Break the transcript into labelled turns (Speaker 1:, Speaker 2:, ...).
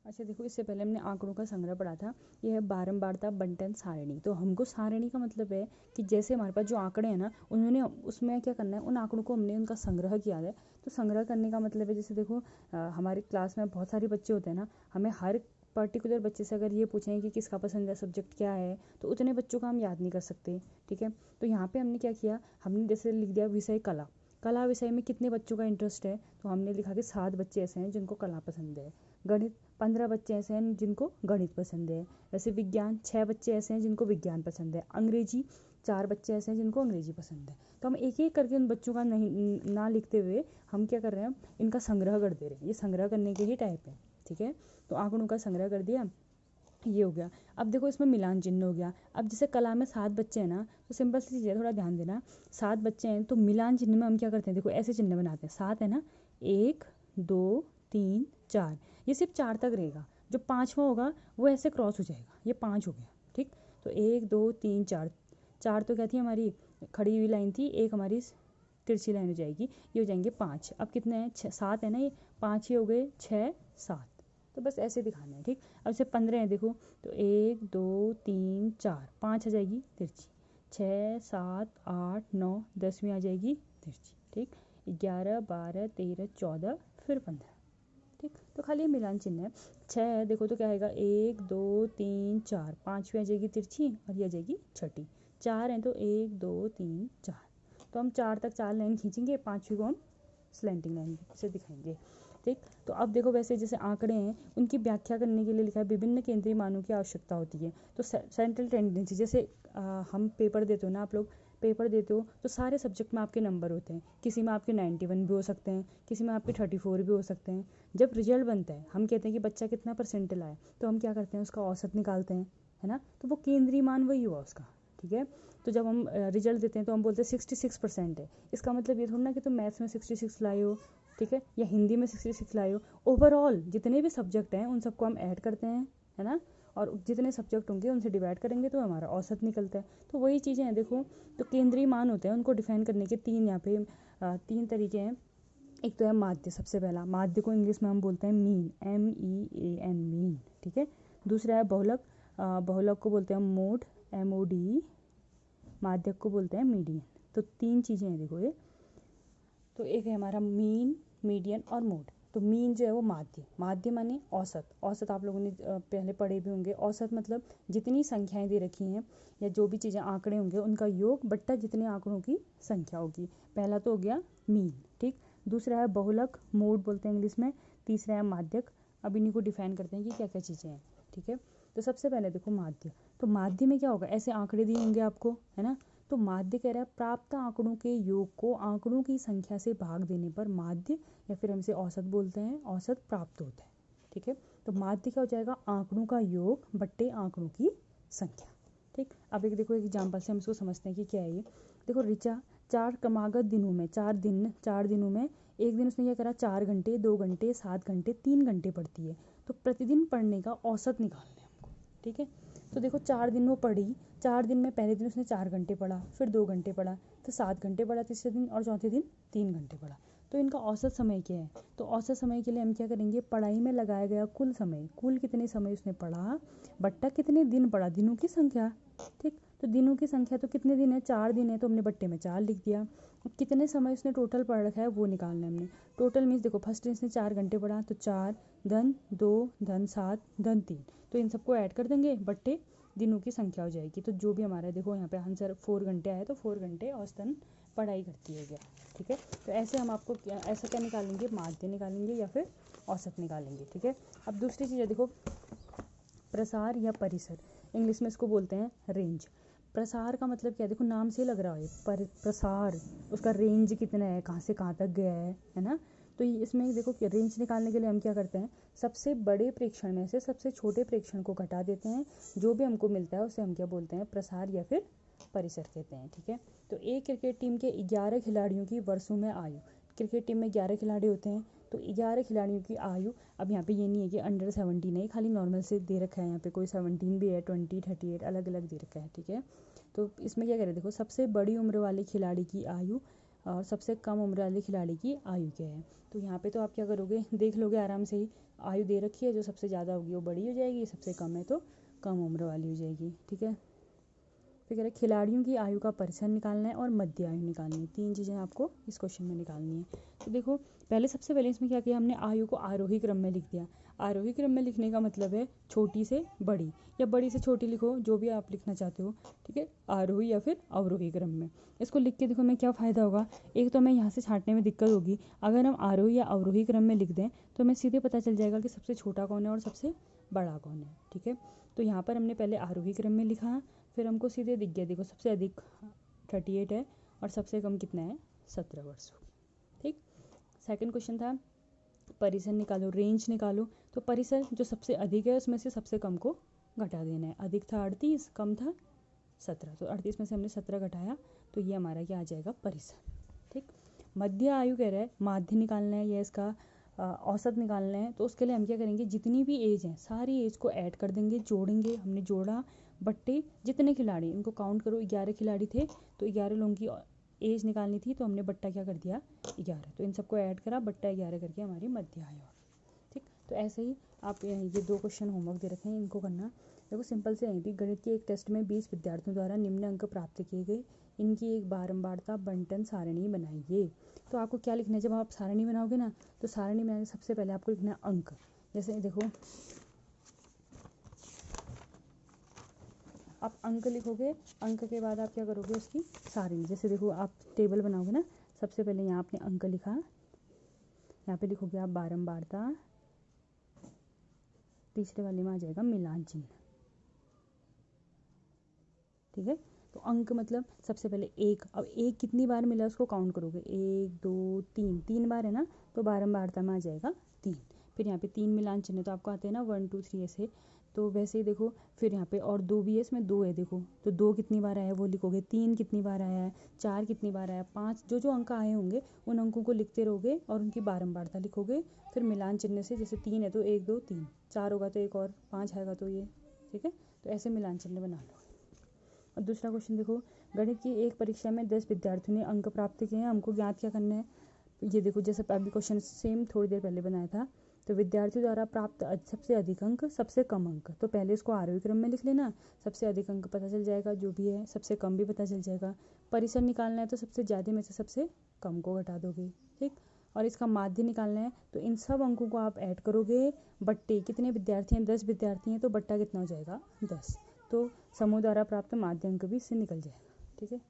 Speaker 1: अच्छा देखो, इससे पहले हमने आंकड़ों का संग्रह पढ़ा था। यह है बारंबारता बंटन सारणी। तो हमको सारणी का मतलब है कि जैसे हमारे पास जो आंकड़े हैं ना, उन्होंने उसमें क्या करना है, उन आंकड़ों को हमने उनका संग्रह किया है। तो संग्रह करने का मतलब है, जैसे देखो हमारी क्लास में बहुत सारे बच्चे होते हैं ना, हमें हर पर्टिकुलर बच्चे से अगर ये पूछें कि किसका पसंदीदा सब्जेक्ट क्या है, तो उतने बच्चों का हम याद नहीं कर सकते। ठीक है, तो यहाँ पे हमने क्या किया, हमने जैसे लिख दिया विषय कला। कला विषय में कितने बच्चों का इंटरेस्ट है, तो हमने लिखा कि 7 बच्चे ऐसे हैं जिनको कला पसंद है। गणित 15 बच्चे ऐसे हैं जिनको गणित पसंद है। वैसे विज्ञान 6 बच्चे ऐसे हैं जिनको विज्ञान पसंद है। अंग्रेजी 4 बच्चे ऐसे हैं जिनको अंग्रेजी पसंद है। तो हम एक एक करके उन बच्चों का नहीं ना लिखते हुए हम क्या कर रहे हैं, इनका संग्रह कर दे रहे हैं। ये संग्रह करने के ही टाइप है। ठीक है, तो आंकड़ों का संग्रह कर दिया, ये हो गया। अब देखो इसमें मिलान चिन्ह हो गया। अब जैसे कला में 7 बच्चे हैं ना, तो सिंपल सी चीज़ है, थोड़ा ध्यान देना। 7 बच्चे हैं तो मिलान चिन्ह में हम क्या करते हैं, देखो ऐसे चिन्ह बनाते हैं। 7 है ना, 1 2 3 4, ये सिर्फ 4 तक रहेगा। जो 5वां होगा वो ऐसे क्रॉस हो जाएगा, ये 5 हो गया। ठीक, तो 1 2 3 4, 4 तो क्या थी हमारी खड़ी हुई लाइन थी, एक हमारी तिरछी लाइन हो जाएगी, ये हो जाएंगे 5। अब कितने हैं, 7 है ना, ये 5 ही हो गए, 6 7। तो बस ऐसे दिखाना है। ठीक, अब जैसे 15 है देखो, तो 1 2 3 4, 5 आ जाएगी तिरछी, 6 7 8 9 10वीं आ जाएगी तिरछी। ठीक, 11 12 13 14 फिर 15। ठीक, तो खाली मिलान चिन्ह है। 6 है देखो, तो क्या आएगा, 1 2 3 4, 5वीं आ जाएगी तिरछी और ये आ जाएगी छठी। 4 है तो 1 2 3 4, तो हम 4 तक 4 लाइन खींचेंगे, 5वीं को हम स्लैंटिंग लाइन से दिखाएंगे। ठीक, तो अब देखो वैसे जैसे आंकड़े हैं उनकी व्याख्या करने के लिए लिखा है विभिन्न केंद्रीय मानों की आवश्यकता होती है। तो सेंट्रल टेंडेंसी, जैसे हम पेपर देते हो ना, आप लोग पेपर देते हो तो सारे सब्जेक्ट में आपके नंबर होते हैं। किसी में आपके 91 भी हो सकते हैं, किसी में आपके 34 भी हो सकते हैं। जब रिजल्ट बनता है हम कहते हैं कि बच्चा कितना परसेंट लाया, तो हम क्या करते हैं, उसका औसत निकालते हैं, है ना। तो वो केंद्रीय मान वही हुआ उसका। ठीक है, तो जब हम रिजल्ट देते हैं तो हम बोलते हैं 66% है। इसका मतलब ये थोड़ा ना कि तुम मैथ्स में 66 लाए हो, ठीक है, या हिंदी में 66 लाए हो। ओवरऑल जितने भी सब्जेक्ट हैं उन सबको हम ऐड करते हैं, है ना, और जितने सब्जेक्ट होंगे उनसे डिवाइड करेंगे तो हमारा औसत निकलता है। तो वही चीज़ें हैं देखो। तो केंद्रीय मान होते हैं, उनको डिफाइन करने के 3 यहाँ पे 3 तरीके हैं। एक तो है माध्य, सबसे पहला माध्य को इंग्लिश में हम बोलते हैं मीन, MEAN मीन। ठीक है, दूसरा है बहुलक, बहुलक को बोलते हैं मोड, MODE। माध्यक को बोलते हैं मीडियन। तो 3 चीज़ें हैं देखो ये। तो एक है हमारा मीन, मीडियन और मोड। तो मीन जो है वो माध्य, माध्य माने औसत। औसत आप लोगों ने पहले पढ़े भी होंगे। औसत मतलब जितनी संख्याएं दे रखी हैं या जो भी चीज़ें आंकड़े होंगे उनका योग बट्टा जितने आंकड़ों की संख्या होगी। पहला तो हो गया मीन। ठीक, दूसरा है बहुलक, मोड बोलते हैं इंग्लिश में। तीसरा है माध्यक। अब इन्हीं को डिफाइन करते हैं कि क्या क्या चीज़ें हैं। ठीक है, तो सबसे पहले देखो माध्य। तो माध्य में क्या होगा, ऐसे आंकड़े दिए होंगे आपको, है ना। तो माध्य कह रहा है प्राप्त आंकड़ों के योग को आंकड़ों की संख्या से भाग देने पर माध्य, या फिर हम इसे औसत बोलते हैं, औसत प्राप्त होता है। ठीक है, तो माध्य क्या हो जाएगा, आंकड़ों का योग बट्टे आंकड़ों की संख्या। ठीक, अब एक देखो एग्जाम्पल से हम इसको समझते हैं कि क्या है ये। देखो ऋचा 4 क्रमागत दिनों में, 4 दिनों में एक दिन उसने क्या करा, 4 घंटे 2 घंटे 7 घंटे 3 घंटे पढ़ती है। तो प्रतिदिन पढ़ने का औसत निकालना है हमको। ठीक है, तो देखो 4 दिन वो पढ़ी, 4 दिन में पहले दिन उसने 4 घंटे पढ़ा, फिर 2 घंटे पढ़ा, फिर 7 घंटे पढ़ा तीसरे दिन, और चौथे दिन 3 घंटे पढ़ा। तो इनका औसत समय क्या है, तो औसत समय के लिए हम क्या करेंगे, पढ़ाई में लगाया गया कुल समय, कुल कितने समय उसने पढ़ा बट्टा कितने दिन पढ़ा, दिनों की संख्या। ठीक, तो दिनों की संख्या तो कितने दिन है, 4 दिन है, तो हमने बट्टे में 4 लिख दिया। अब कितने समय उसने टोटल पढ़ रखा है वो निकालना है हमने। टोटल मीन्स देखो फर्स्ट दिन उसने 4 घंटे पढ़ा, तो 4 धन 2 धन 7 धन 3, तो इन सबको ऐड कर देंगे बट्टे दिनों की संख्या हो जाएगी। तो जो भी हमारा देखो यहाँ पे आंसर 4 घंटे आया, तो 4 घंटे औसतन पढ़ाई करती हो गया। ठीक है, तो ऐसे हम आपको ऐसा क्या निकालेंगे, माध्य निकालेंगे या फिर औसत निकालेंगे। ठीक है, अब दूसरी चीज़ है देखो प्रसार या परिसर, इंग्लिश में इसको बोलते हैं रेंज। प्रसार का मतलब क्या है, देखो नाम से लग रहा है प्रसार, उसका रेंज कितना है, कहाँ से कहाँ तक गया है ना। तो इसमें देखो कि रेंज निकालने के लिए हम क्या करते हैं, सबसे बड़े प्रेक्षण में से सबसे छोटे प्रेक्षण को घटा देते हैं, जो भी हमको मिलता है उसे हम क्या बोलते हैं, प्रसार या फिर परिसर कहते हैं। ठीक है, तो एक क्रिकेट टीम के 11 खिलाड़ियों की वर्षों में आयु, क्रिकेट टीम में 11 खिलाड़ी होते हैं, तो 11 खिलाड़ियों की आयु, अब यहाँ पे ये नहीं है कि अंडर 17 है, खाली नॉर्मल से दे रखा है, यहाँ पे कोई 17 भी है, 20 38 अलग अलग दे रखा है। ठीक है, तो इसमें क्या करें, देखो सबसे बड़ी उम्र वाले खिलाड़ी की आयु और सबसे कम उम्र वाले खिलाड़ी की आयु क्या है। तो यहाँ पे तो आप क्या करोगे, देख लोगे आराम से ही, आयु दे रखी है, जो सबसे ज़्यादा होगी वो बड़ी हो जाएगी, सबसे कम है तो कम उम्र वाली हो जाएगी। ठीक है, फिर कह रहे खिलाड़ियों की आयु का परिसर निकालना है और मध्य आयु निकालनी है। 3 चीज़ें आपको इस क्वेश्चन में निकालनी है। तो देखो सबसे पहले इसमें क्या किया हमने, आयु को आरोही क्रम में लिख दिया। आरोही क्रम में लिखने का मतलब है छोटी से बड़ी या बड़ी से छोटी लिखो, जो भी आप लिखना चाहते हो। ठीक है, आरोही या फिर अवरोही क्रम में। इसको लिख के देखो हमें क्या फ़ायदा होगा, एक तो हमें यहाँ से छांटने में दिक्कत होगी। अगर हम आरोही या अवरोही क्रम में लिख दें तो हमें सीधे पता चल जाएगा कि सबसे छोटा कौन है और सबसे बड़ा कौन है। ठीक है, तो यहाँ पर हमने पहले आरोही क्रम में लिखा, फिर हमको सीधे दिख गया, देखो सबसे अधिक 38 है और सबसे कम कितना है, 17 वर्ष। ठीक, सेकंड क्वेश्चन था परिसर निकालो, रेंज निकालो। तो परिसर जो सबसे अधिक है उसमें से सबसे कम को घटा देना है। अधिक था 38, कम था 17, तो 38 में से हमने 17 घटाया, तो ये हमारा क्या आ जाएगा, परिसर। ठीक, मध्य आयु कह रहा है माध्य निकालना है या इसका औसत निकालना है। तो उसके लिए हम क्या करेंगे, जितनी भी एज है सारी एज को ऐड कर देंगे, जोड़ेंगे। हमने जोड़ा, बट्टे जितने खिलाड़ी, इनको काउंट करो, 11 खिलाड़ी थे तो 11 लोगों की एज निकालनी थी, तो हमने बट्टा क्या कर दिया, 11। तो इन सबको ऐड करा, बट्टा 11 करके हमारी मध्य आयु। ठीक, तो ऐसे ही आप ये 2 क्वेश्चन होमवर्क दे रखे हैं, इनको करना। देखो सिंपल से यहीं भी गणित के एक टेस्ट में 20 विद्यार्थियों द्वारा निम्न अंक प्राप्त किए गए, इनकी एक बारंबारता बंटन सारणी बनाइए। तो आपको क्या लिखना है, जब आप सारणी बनाओगे ना, तो सारणी बनाने सबसे पहले आपको लिखना है अंक। जैसे देखो आप अंक लिखोगे, अंक के बाद आप क्या करोगे, उसकी सारणी। जैसे देखो आप टेबल बनाओगे ना, सबसे पहले यहाँ आपने अंक लिखा, यहाँ पे लिखोगे आप बारंबारता, तीसरे वाले में आ जाएगा मिलान चिन्ह। ठीक है, तो अंक मतलब सबसे पहले एक, अब एक कितनी बार मिला उसको काउंट करोगे, 1 2 3, 3 बार है ना, तो बारंबारता में आ जाएगा 3। फिर यहाँ पे 3 मिलान चिन्ह तो आपको आते हैं ना, 1 2 3 ऐसे। तो वैसे ही देखो फिर यहाँ पे और 2 भी है, इसमें 2 है, देखो तो 2 कितनी बार आया है वो लिखोगे, 3 कितनी बार आया है, 4 कितनी बार आया, 5, जो जो अंक आए होंगे उन अंकों को लिखते रहोगे और उनकी बारंबारता लिखोगे। फिर मिलान चिन्ह से, जैसे 3 है तो 1 2 3, 4 होगा तो एक और, 5 आएगा तो ये। ठीक है, तो ऐसे मिलान चिन्ह बना लो। और दूसरा क्वेश्चन देखो, गणित की एक परीक्षा में 10 विद्यार्थियों ने अंक प्राप्त किए हैं, हमको ज्ञात क्या करना है। ये देखो जैसे अभी क्वेश्चन सेम थोड़ी देर पहले बनाया था, तो विद्यार्थियों द्वारा प्राप्त सबसे अधिक अंक, सबसे कम अंक। तो पहले इसको आरोही क्रम में लिख लेना, सबसे अधिक अंक पता चल जाएगा जो भी है, सबसे कम भी पता चल जाएगा। परिसर निकालना है तो सबसे ज़्यादा में से सबसे कम को घटा दोगे। ठीक, और इसका माध्य निकालना है तो इन सब अंकों को आप ऐड करोगे, बट्टे कितने विद्यार्थी हैं, 10 विद्यार्थी हैं, तो बट्टा कितना हो जाएगा, 10। तो समूह द्वारा प्राप्त माध्य अंक भी इससे निकल जाएगा। ठीक है।